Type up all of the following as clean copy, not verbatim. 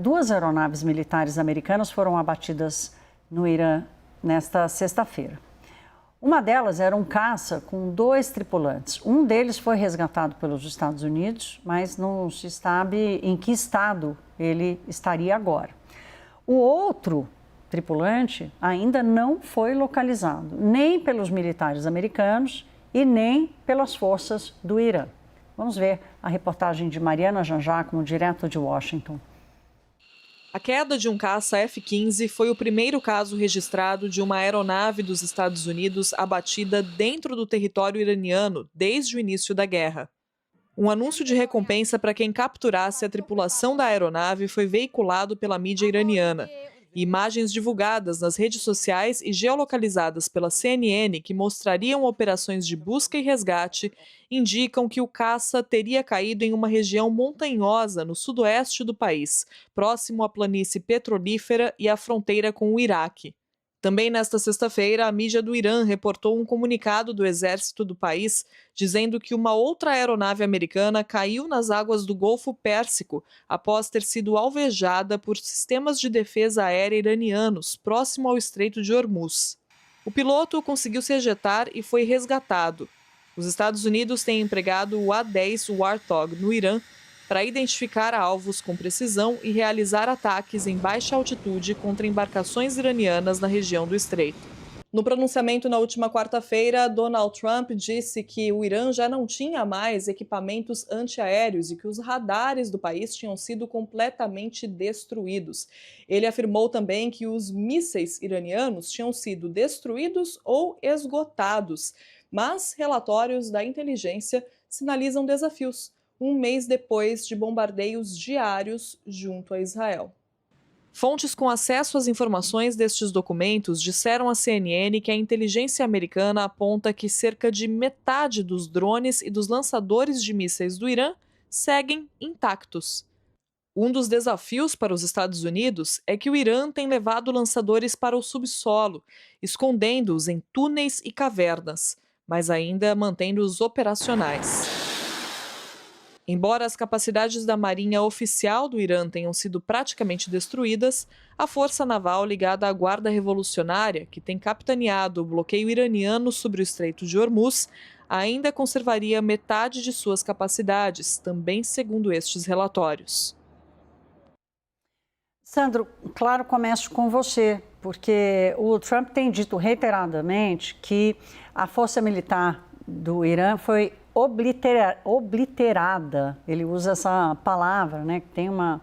Duas aeronaves militares americanas foram abatidas no Irã nesta sexta-feira. Uma delas era um caça com 2 tripulantes. Um deles foi resgatado pelos Estados Unidos, mas não se sabe em que estado ele estaria agora. O outro tripulante ainda não foi localizado, nem pelos militares americanos e nem pelas forças do Irã. Vamos ver a reportagem de Mariana Janjacmo, direto de Washington. A queda de um caça F-15 foi o primeiro caso registrado de uma aeronave dos Estados Unidos abatida dentro do território iraniano desde o início da guerra. Um anúncio de recompensa para quem capturasse a tripulação da aeronave foi veiculado pela mídia iraniana. E imagens divulgadas nas redes sociais e geolocalizadas pela CNN, que mostrariam operações de busca e resgate, indicam que o caça teria caído em uma região montanhosa no sudoeste do país, próximo à planície petrolífera e à fronteira com o Iraque. Também nesta sexta-feira, a mídia do Irã reportou um comunicado do exército do país dizendo que uma outra aeronave americana caiu nas águas do Golfo Pérsico após ter sido alvejada por sistemas de defesa aérea iranianos próximo ao Estreito de Hormuz. O piloto conseguiu se ejetar e foi resgatado. Os Estados Unidos têm empregado o A-10 Warthog no Irã para identificar alvos com precisão e realizar ataques em baixa altitude contra embarcações iranianas na região do Estreito. No pronunciamento na última quarta-feira, Donald Trump disse que o Irã já não tinha mais equipamentos antiaéreos e que os radares do país tinham sido completamente destruídos. Ele afirmou também que os mísseis iranianos tinham sido destruídos ou esgotados, mas relatórios da inteligência sinalizam desafios, um mês depois de bombardeios diários junto a Israel. Fontes com acesso às informações destes documentos disseram à CNN que a inteligência americana aponta que cerca de metade dos drones e dos lançadores de mísseis do Irã seguem intactos. Um dos desafios para os Estados Unidos é que o Irã tem levado lançadores para o subsolo, escondendo-os em túneis e cavernas, mas ainda mantendo-os operacionais. Embora as capacidades da Marinha Oficial do Irã tenham sido praticamente destruídas, a força naval ligada à Guarda Revolucionária, que tem capitaneado o bloqueio iraniano sobre o Estreito de Hormuz, ainda conservaria metade de suas capacidades, também segundo estes relatórios. Sandro, claro, começo com você, porque o Trump tem dito reiteradamente que a força militar do Irã foi obliterada. Ele usa essa palavra, né, que tem uma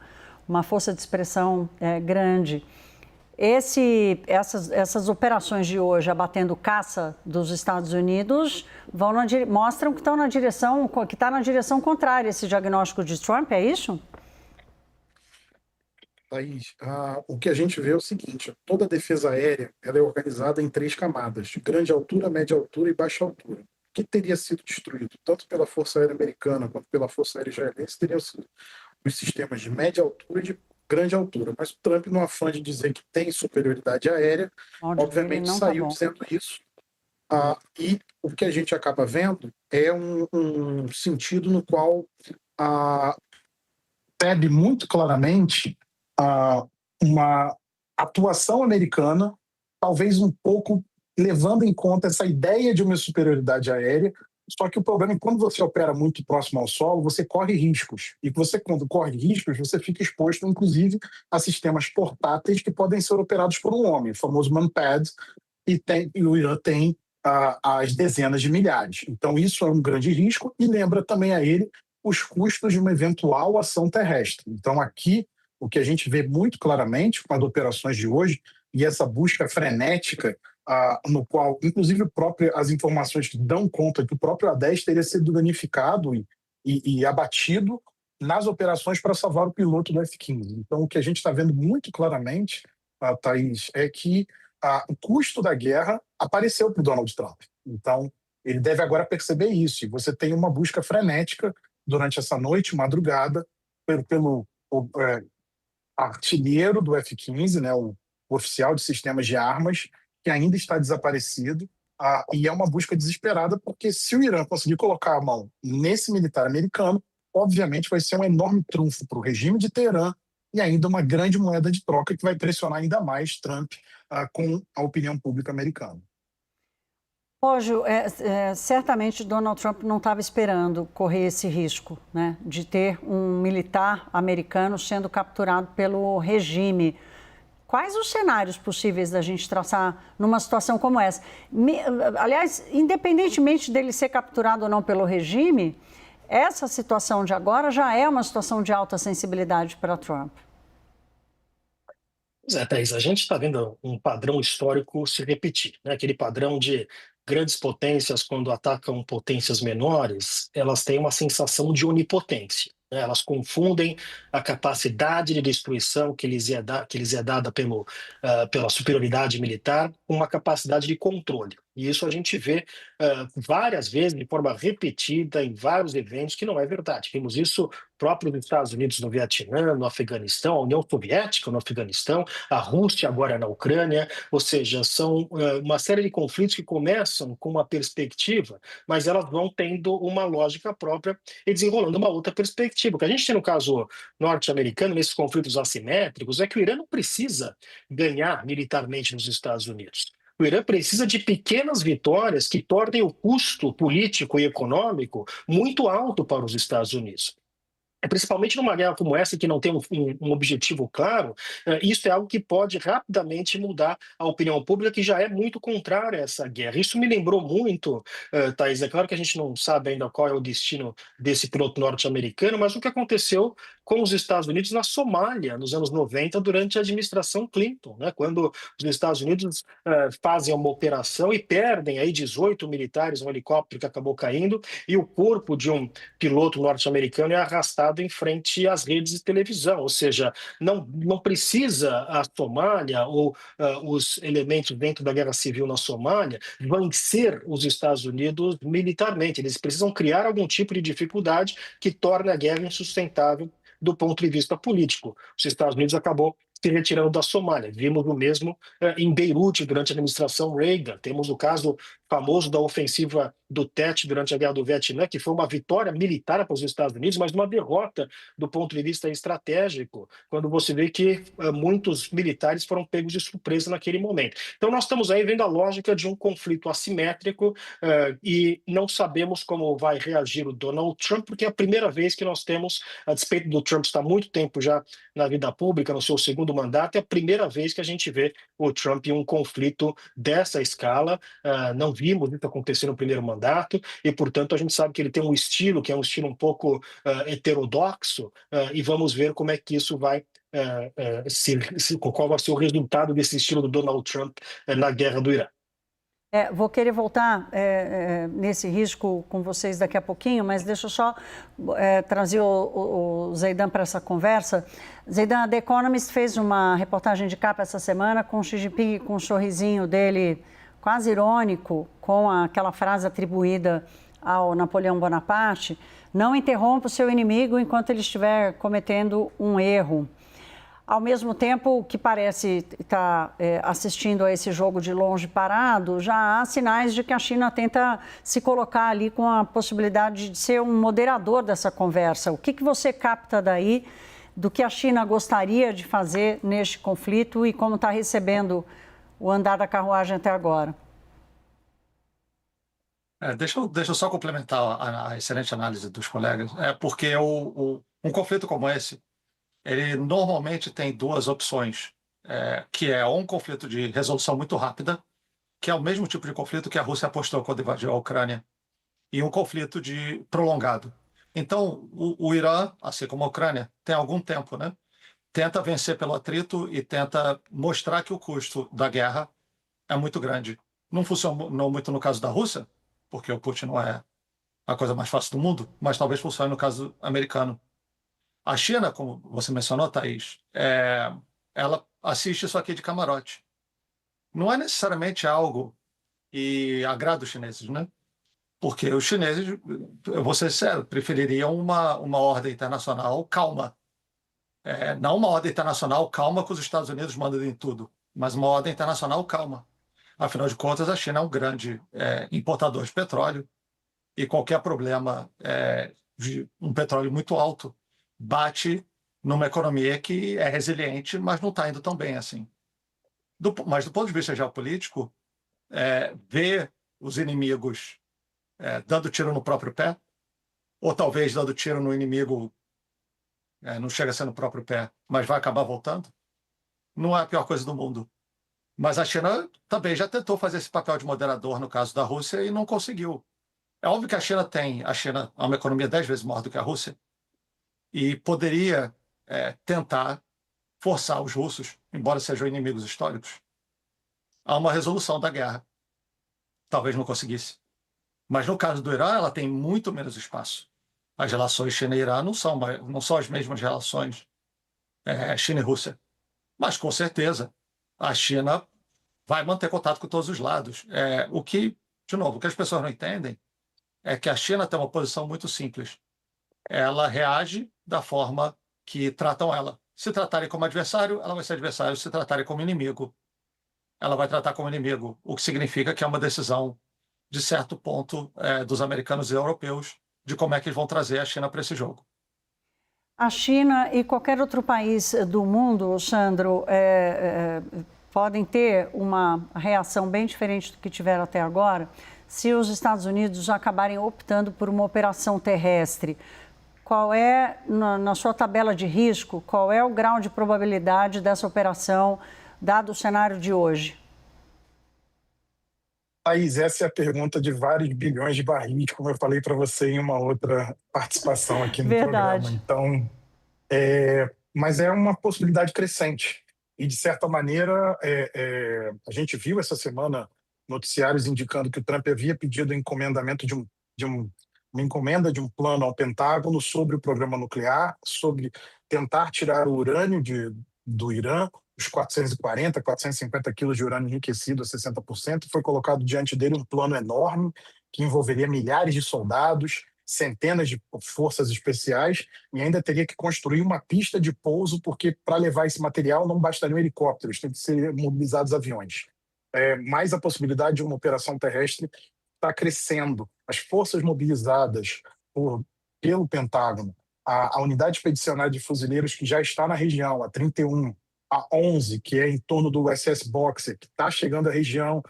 força de expressão grande. Essas operações de hoje, abatendo caça dos Estados Unidos, mostram que estão está na direção contrária esse diagnóstico de Trump, é isso? Thaís, o que a gente vê é o seguinte: toda a defesa aérea ela é organizada em 3 camadas, de grande altura, média altura e baixa altura. O que teria sido destruído, tanto pela Força Aérea Americana quanto pela Força Aérea Israelense, teriam sido os sistemas de média altura e de grande altura. Mas o Trump, no afã de dizer que tem superioridade aérea, obviamente saiu dizendo isso. E o que a gente acaba vendo é um sentido no qual percebe muito claramente uma atuação americana, talvez um pouco levando em conta essa ideia de uma superioridade aérea. Só que o problema é que quando você opera muito próximo ao solo, você corre riscos. E quando corre riscos, você fica exposto, inclusive, a sistemas portáteis que podem ser operados por um homem, o famoso manpad, e o Irã tem as dezenas de milhares. Então, isso é um grande risco e lembra também a ele os custos de uma eventual ação terrestre. Então, aqui, o que a gente vê muito claramente com as operações de hoje e essa busca frenética, no qual, inclusive, as informações que dão conta que o próprio A-10 teria sido danificado e abatido nas operações para salvar o piloto do F-15. Então, o que a gente está vendo muito claramente, Thaís, é que o custo da guerra apareceu para o Donald Trump. Então, ele deve agora perceber isso. E você tem uma busca frenética durante essa noite, madrugada, pelo artilheiro do F-15, né, o oficial de sistemas de armas, que ainda está desaparecido, e é uma busca desesperada, porque se o Irã conseguir colocar a mão nesse militar americano, obviamente vai ser um enorme trunfo para o regime de Teherã e ainda uma grande moeda de troca que vai pressionar ainda mais Trump com a opinião pública americana. Pojo, certamente Donald Trump não estava esperando correr esse risco, né, de ter um militar americano sendo capturado pelo regime. Quais os cenários possíveis da gente traçar numa situação como essa? Aliás, independentemente dele ser capturado ou não pelo regime, essa situação de agora já é uma situação de alta sensibilidade para Trump. Pois é, Thaís, a gente está vendo um padrão histórico se repetir, né? Aquele padrão de grandes potências, quando atacam potências menores, elas têm uma sensação de onipotência, né? Elas confundem a capacidade de destruição que lhes é dada pela superioridade militar com uma capacidade de controle. E isso a gente vê várias vezes, de forma repetida, em vários eventos, que não é verdade. Vimos isso próprio nos Estados Unidos no Vietnã, no Afeganistão, a União Soviética no Afeganistão, a Rússia agora na Ucrânia, ou seja, são uma série de conflitos que começam com uma perspectiva, mas elas vão tendo uma lógica própria e desenrolando uma outra perspectiva. O que a gente tem no caso norte-americano, nesses conflitos assimétricos, é que o Irã não precisa ganhar militarmente nos Estados Unidos. O Irã precisa de pequenas vitórias que tornem o custo político e econômico muito alto para os Estados Unidos. Principalmente numa guerra como essa, que não tem um objetivo claro, isso é algo que pode rapidamente mudar a opinião pública, que já é muito contrária a essa guerra. Isso me lembrou muito, Thaís, é claro que a gente não sabe ainda qual é o destino desse piloto norte-americano, mas o que aconteceu com os Estados Unidos na Somália, nos anos 90, durante a administração Clinton, né? Quando os Estados Unidos fazem uma operação e perdem aí 18 militares, um helicóptero que acabou caindo, e o corpo de um piloto norte-americano é arrastado em frente às redes de televisão, ou seja, não precisa a Somália ou os elementos dentro da guerra civil na Somália vencer os Estados Unidos militarmente, eles precisam criar algum tipo de dificuldade que torne a guerra insustentável do ponto de vista político. Os Estados Unidos acabou se retirando da Somália. Vimos o mesmo em Beirute durante a administração Reagan. Temos o caso famoso da ofensiva do Tet durante a Guerra do Vietnã, que foi uma vitória militar para os Estados Unidos, mas uma derrota do ponto de vista estratégico, quando você vê que muitos militares foram pegos de surpresa naquele momento. Então nós estamos aí vendo a lógica de um conflito assimétrico e não sabemos como vai reagir o Donald Trump, porque é a primeira vez que nós temos, a despeito do Trump estar há muito tempo já na vida pública, no seu segundo mandato, é a primeira vez que a gente vê o Trump em um conflito dessa escala. Não vimos isso acontecer no primeiro mandato e, portanto, a gente sabe que ele tem um estilo que é um estilo um pouco heterodoxo e vamos ver como é que isso vai qual vai ser o resultado desse estilo do Donald Trump na guerra do Irã. Vou querer voltar nesse risco com vocês daqui a pouquinho, mas deixa eu só trazer o Zeidan para essa conversa. Zeidan, a The Economist fez uma reportagem de capa essa semana com o Xi Jinping, com um sorrisinho dele quase irônico, com aquela frase atribuída ao Napoleão Bonaparte: não interrompa o seu inimigo enquanto ele estiver cometendo um erro. Ao mesmo tempo que parece estar assistindo a esse jogo de longe parado, já há sinais de que a China tenta se colocar ali com a possibilidade de ser um moderador dessa conversa. O que você capta daí do que a China gostaria de fazer neste conflito e como está recebendo o andar da carruagem até agora? Deixa eu só complementar a excelente análise dos colegas, porque um conflito como esse, ele normalmente tem duas opções, que é um conflito de resolução muito rápida, que é o mesmo tipo de conflito que a Rússia apostou quando invadiu a Ucrânia, e um conflito prolongado. Então, o Irã, assim como a Ucrânia, tem algum tempo, né? Tenta vencer pelo atrito e tenta mostrar que o custo da guerra é muito grande. Não funcionou muito no caso da Rússia, porque o Putin não é a coisa mais fácil do mundo, mas talvez funcione no caso americano. A China, como você mencionou, Thaís, ela assiste isso aqui de camarote. Não é necessariamente algo que agrada os chineses, né? Porque os chineses, eu vou ser sincero, prefeririam uma ordem internacional calma. Não uma ordem internacional calma que os Estados Unidos mandam em tudo, mas uma ordem internacional calma. Afinal de contas, a China é um grande importador de petróleo e qualquer problema de um petróleo muito alto bate numa economia que é resiliente, mas não está indo tão bem assim. Mas do ponto de vista geopolítico, ver os inimigos dando tiro no próprio pé, ou talvez dando tiro no inimigo, não chega a ser no próprio pé, mas vai acabar voltando, não é a pior coisa do mundo. Mas a China também já tentou fazer esse papel de moderador no caso da Rússia e não conseguiu. É óbvio que a China é uma economia 10 vezes maior do que a Rússia e poderia tentar forçar os russos, embora sejam inimigos históricos, a uma resolução da guerra. Talvez não conseguisse. Mas no caso do Irã, ela tem muito menos espaço. As relações China e Irã não são as mesmas relações China e Rússia. Mas, com certeza, a China vai manter contato com todos os lados. De novo, o que as pessoas não entendem é que a China tem uma posição muito simples. Ela reage da forma que tratam ela. Se tratarem como adversário, ela vai ser adversário. Se tratarem como inimigo, ela vai tratar como inimigo, o que significa que é uma decisão, de certo ponto, dos americanos e europeus, de como é que eles vão trazer a China para esse jogo. A China e qualquer outro país do mundo, Sandro, podem ter uma reação bem diferente do que tiveram até agora se os Estados Unidos acabarem optando por uma operação terrestre. Qual é, na sua tabela de risco, qual é o grau de probabilidade dessa operação, dado o cenário de hoje? Thaís, essa é a pergunta de vários bilhões de barris, como eu falei para você em uma outra participação aqui no programa. Então, mas é uma possibilidade crescente. E, de certa maneira, a gente viu essa semana noticiários indicando que o Trump havia pedido o encomendamento uma encomenda de um plano ao Pentágono sobre o programa nuclear, sobre tentar tirar o urânio do Irã, os 450 quilos de urânio enriquecido a 60%, foi colocado diante dele um plano enorme que envolveria milhares de soldados, centenas de forças especiais, e ainda teria que construir uma pista de pouso, porque para levar esse material não bastariam helicópteros, tem que ser mobilizados aviões. Mas a possibilidade de uma operação terrestre está crescendo. As forças mobilizadas pelo Pentágono, a unidade expedicionária de fuzileiros que já está na região, a 31, a 11, que é em torno do USS Boxer, que está chegando à região,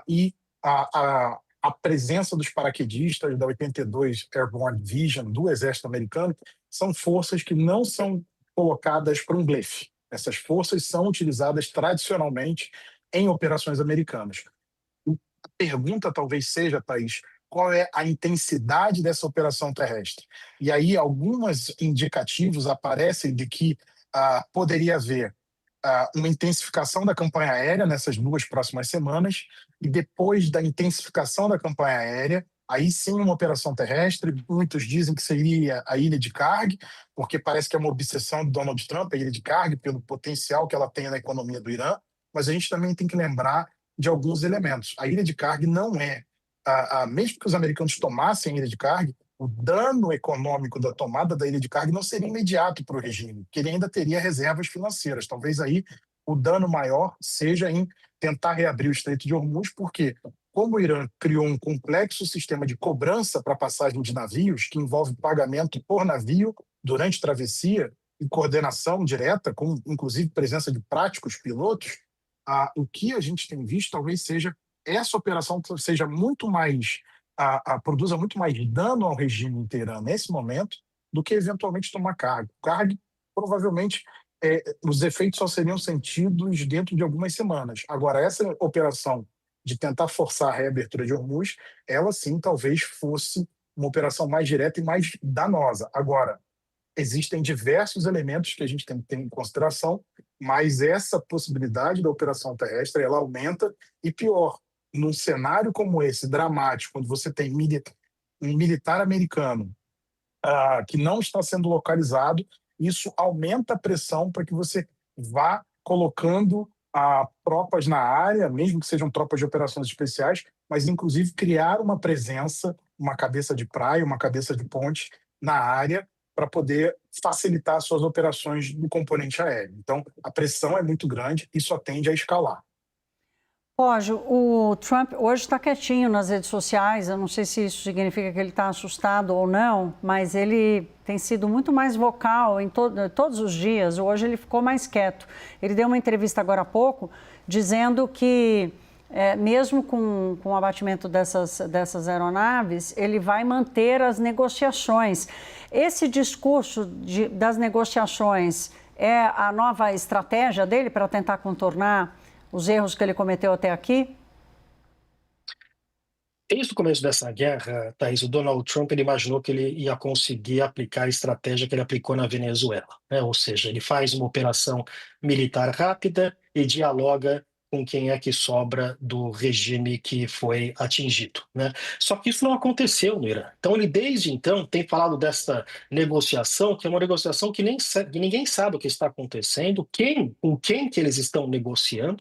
e a presença dos paraquedistas da 82 Airborne Division do Exército Americano, são forças que não são colocadas para um blefe. Essas forças são utilizadas tradicionalmente em operações americanas. A pergunta talvez seja, Thaís, qual é a intensidade dessa operação terrestre? E aí alguns indicativos aparecem de que poderia haver uma intensificação da campanha aérea nessas 2 próximas semanas, e depois da intensificação da campanha aérea, aí sim uma operação terrestre. Muitos dizem que seria a Ilha de Karg, porque parece que é uma obsessão do Donald Trump, a Ilha de Karg, pelo potencial que ela tem na economia do Irã, mas a gente também tem que lembrar de alguns elementos. A Ilha de Karg não é, mesmo que os americanos tomassem a Ilha de Karg, o dano econômico da tomada da Ilha de Karg não seria imediato para o regime, porque ele ainda teria reservas financeiras. Talvez aí o dano maior seja em tentar reabrir o Estreito de Hormuz, porque como o Irã criou um complexo sistema de cobrança para passagem de navios, que envolve pagamento por navio durante travessia e coordenação direta, com inclusive presença de práticos pilotos, o que a gente tem visto talvez seja essa operação seja muito mais produza muito mais dano ao regime inteirano nesse momento do que eventualmente tomar cargo. Cargo, provavelmente, os efeitos só seriam sentidos dentro de algumas semanas. Agora, essa operação de tentar forçar a reabertura de Hormuz, ela sim talvez fosse uma operação mais direta e mais danosa. Agora, existem diversos elementos que a gente tem que ter em consideração, mas essa possibilidade da operação terrestre, ela aumenta, e pior, num cenário como esse, dramático, quando você tem um militar americano que não está sendo localizado, isso aumenta a pressão para que você vá colocando tropas na área, mesmo que sejam tropas de operações especiais, mas inclusive criar uma presença, uma cabeça de praia, uma cabeça de ponte na área para poder facilitar suas operações do componente aéreo. Então, a pressão é muito grande e só tende a escalar. Pode, o Trump hoje está quietinho nas redes sociais, eu não sei se isso significa que ele está assustado ou não, mas ele tem sido muito mais vocal em todos os dias, hoje ele ficou mais quieto. Ele deu uma entrevista agora há pouco dizendo que, mesmo com o abatimento dessas aeronaves, ele vai manter as negociações. Esse discurso das negociações é a nova estratégia dele para tentar contornar os erros que ele cometeu até aqui? Desde o começo dessa guerra, Thaís, o Donald Trump ele imaginou que ele ia conseguir aplicar a estratégia que ele aplicou na Venezuela, né? Ou seja, ele faz uma operação militar rápida e dialoga com quem é que sobra do regime que foi atingido, né? Só que isso não aconteceu no Irã. Então ele desde então tem falado dessa negociação, que é uma negociação que ninguém sabe o que está acontecendo, com quem que eles estão negociando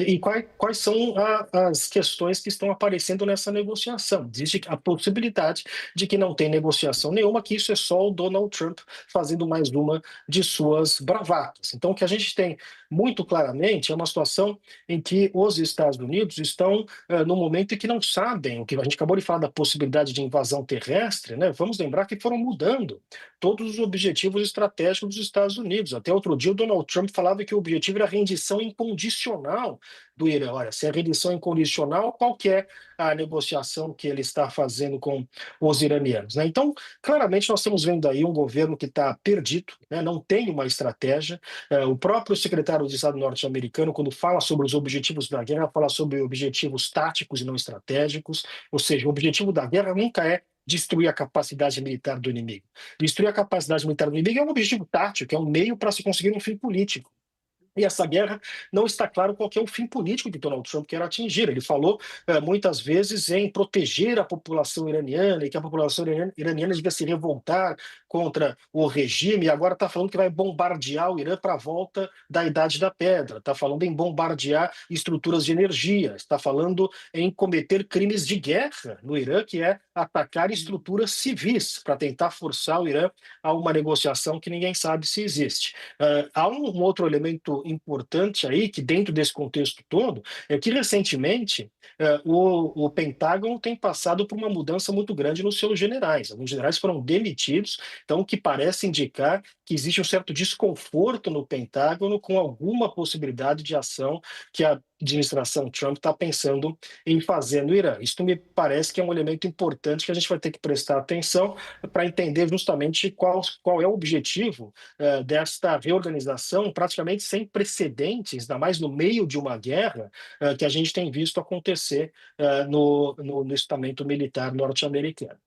e quais são as questões que estão aparecendo nessa negociação. Existe a possibilidade de que não tem negociação nenhuma, que isso é só o Donald Trump fazendo mais uma de suas bravatas. Então o que a gente tem muito claramente é uma situação em que os Estados Unidos estão no momento em que não sabem, o que a gente acabou de falar da possibilidade de invasão terrestre, né? Vamos lembrar que foram mudando todos os objetivos estratégicos dos Estados Unidos. Até outro dia o Donald Trump falava que o objetivo era a rendição incondicional do Irã. Olha, se é rendição incondicional, qual que é a negociação que ele está fazendo com os iranianos, né? Então, claramente nós estamos vendo aí um governo que está perdido, né? Não tem uma estratégia. O próprio secretário de Estado norte-americano, quando fala sobre os objetivos da guerra, fala sobre objetivos táticos e não estratégicos, ou seja, o objetivo da guerra nunca é destruir a capacidade militar do inimigo. Destruir a capacidade militar do inimigo é um objetivo tático, é um meio para se conseguir um fim político. E essa guerra não está claro qual que é o fim político que Donald Trump quer atingir. Ele falou muitas vezes em proteger a população iraniana e que a população iraniana devia se revoltar contra o regime, e agora está falando que vai bombardear o Irã para a volta da Idade da Pedra, está falando em bombardear estruturas de energia, está falando em cometer crimes de guerra no Irã, que é atacar estruturas civis, para tentar forçar o Irã a uma negociação que ninguém sabe se existe. Há um outro elemento importante aí, que dentro desse contexto todo, é que recentemente o Pentágono tem passado por uma mudança muito grande nos seus generais. Alguns generais foram demitidos, então o que parece indicar que existe um certo desconforto no Pentágono com alguma possibilidade de ação que a administração Trump está pensando em fazer no Irã. Isso me parece que é um elemento importante que a gente vai ter que prestar atenção para entender justamente qual é o objetivo desta reorganização praticamente sem precedentes, ainda mais no meio de uma guerra que a gente tem visto acontecer no estamento militar norte-americano.